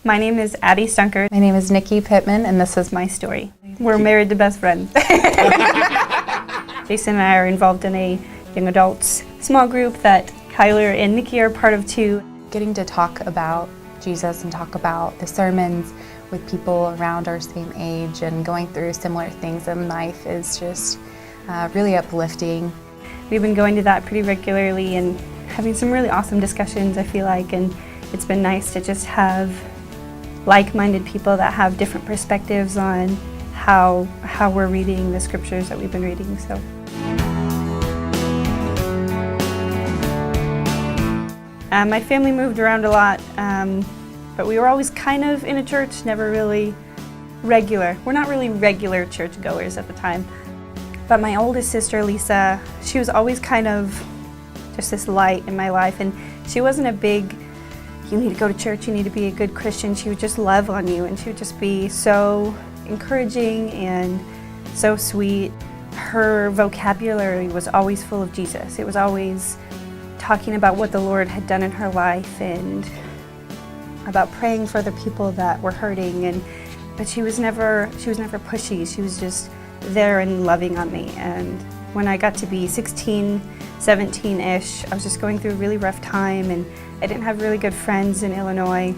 My name is Addie Stunker. My name is Nikki Pittman, and this is my story. We're married to best friends. Jason and I are involved in a young adults small group that Kyler and Nikki are part of too. Getting to talk about Jesus and talk about the sermons with people around our same age and going through similar things in life is just really uplifting. We've been going to that pretty regularly and having some really awesome discussions, I feel like, and it's been nice to just have like-minded people that have different perspectives on how we're reading the scriptures that we've been reading. So. My family moved around a lot, but we were always kind of in a church, never really regular. We're not really regular church goers at the time. But my oldest sister, Lisa, she was always kind of just this light in my life, and she wasn't a big, you need to go to church, you need to be a good Christian. She would just love on you, and she would just be so encouraging and so sweet. Her vocabulary was always full of Jesus. It was always talking about what the Lord had done in her life and about praying for the people that were hurting. But she was never pushy. She was just there and loving on me. And when I got to be 16, 17-ish, I was just going through a really rough time, and I didn't have really good friends in Illinois,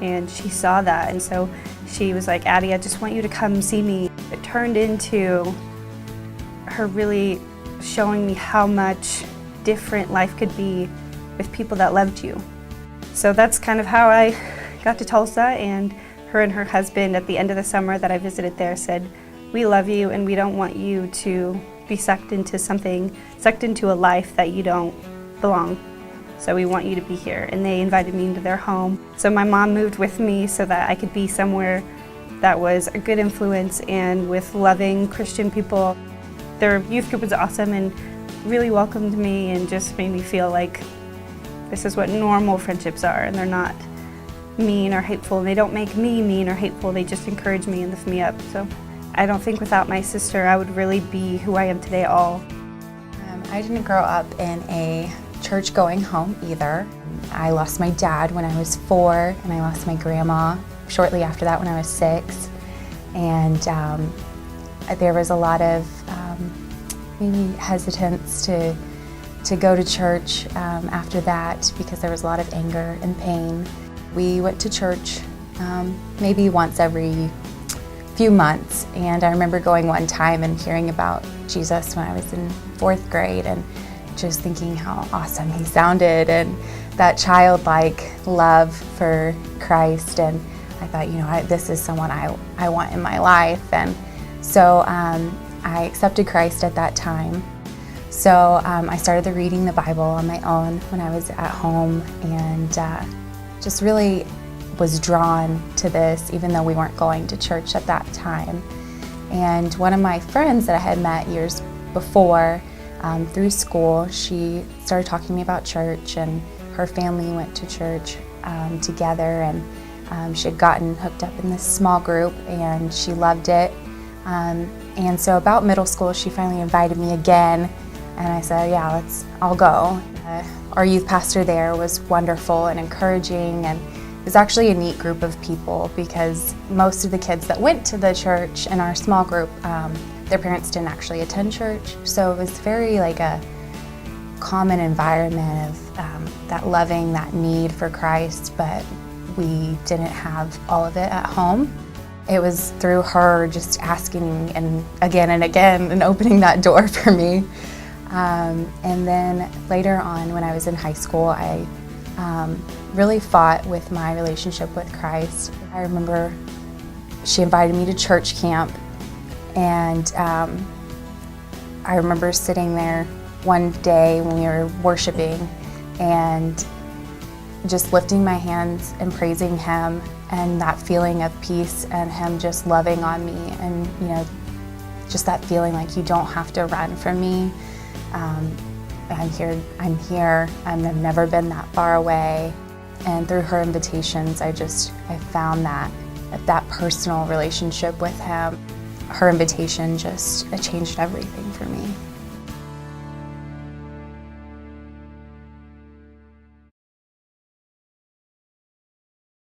and she saw that, and so she was like, Addie, I just want you to come see me. It turned into her really showing me how much different life could be with people that loved you. So that's kind of how I got to Tulsa, and her husband at the end of the summer that I visited there said, we love you and we don't want you to be sucked into a life that you don't belong. So we want you to be here. And they invited me into their home. So my mom moved with me so that I could be somewhere that was a good influence and with loving Christian people. Their youth group was awesome and really welcomed me and just made me feel like this is what normal friendships are, and they're not mean or hateful. And they don't make me mean or hateful, they just encourage me and lift me up. So I don't think without my sister I would really be who I am today at all. I didn't grow up in a church-going home either. I lost my dad when I was 4, and I lost my grandma shortly after that when I was 6. And there was a lot of maybe hesitance to go to church after that because there was a lot of anger and pain. We went to church maybe once every few months, and I remember going one time and hearing about Jesus when I was in 4th grade and just thinking how awesome he sounded and that childlike love for Christ, and I thought, this is someone I want in my life. And so I accepted Christ at that time. So I started reading the Bible on my own when I was at home, and just really was drawn to this even though we weren't going to church at that time. And one of my friends that I had met years before through school, she started talking to me about church, and her family went to church together, and she had gotten hooked up in this small group and she loved it. And so about middle school she finally invited me again, and I said, yeah, I'll go. Our youth pastor there was wonderful and encouraging, and it was actually a neat group of people because most of the kids that went to the church in our small group, their parents didn't actually attend church. So it was very like a common environment of that loving, that need for Christ, but we didn't have all of it at home. It was through her just asking and again and opening that door for me. And then later on when I was in high school, I really fought with my relationship with Christ. I remember she invited me to church camp, and I remember sitting there one day when we were worshiping and just lifting my hands and praising him, and that feeling of peace and him just loving on me, and just that feeling like you don't have to run from me. I'm here, and I've never been that far away. And through her invitations, I found that personal relationship with him. Her invitation just changed everything for me.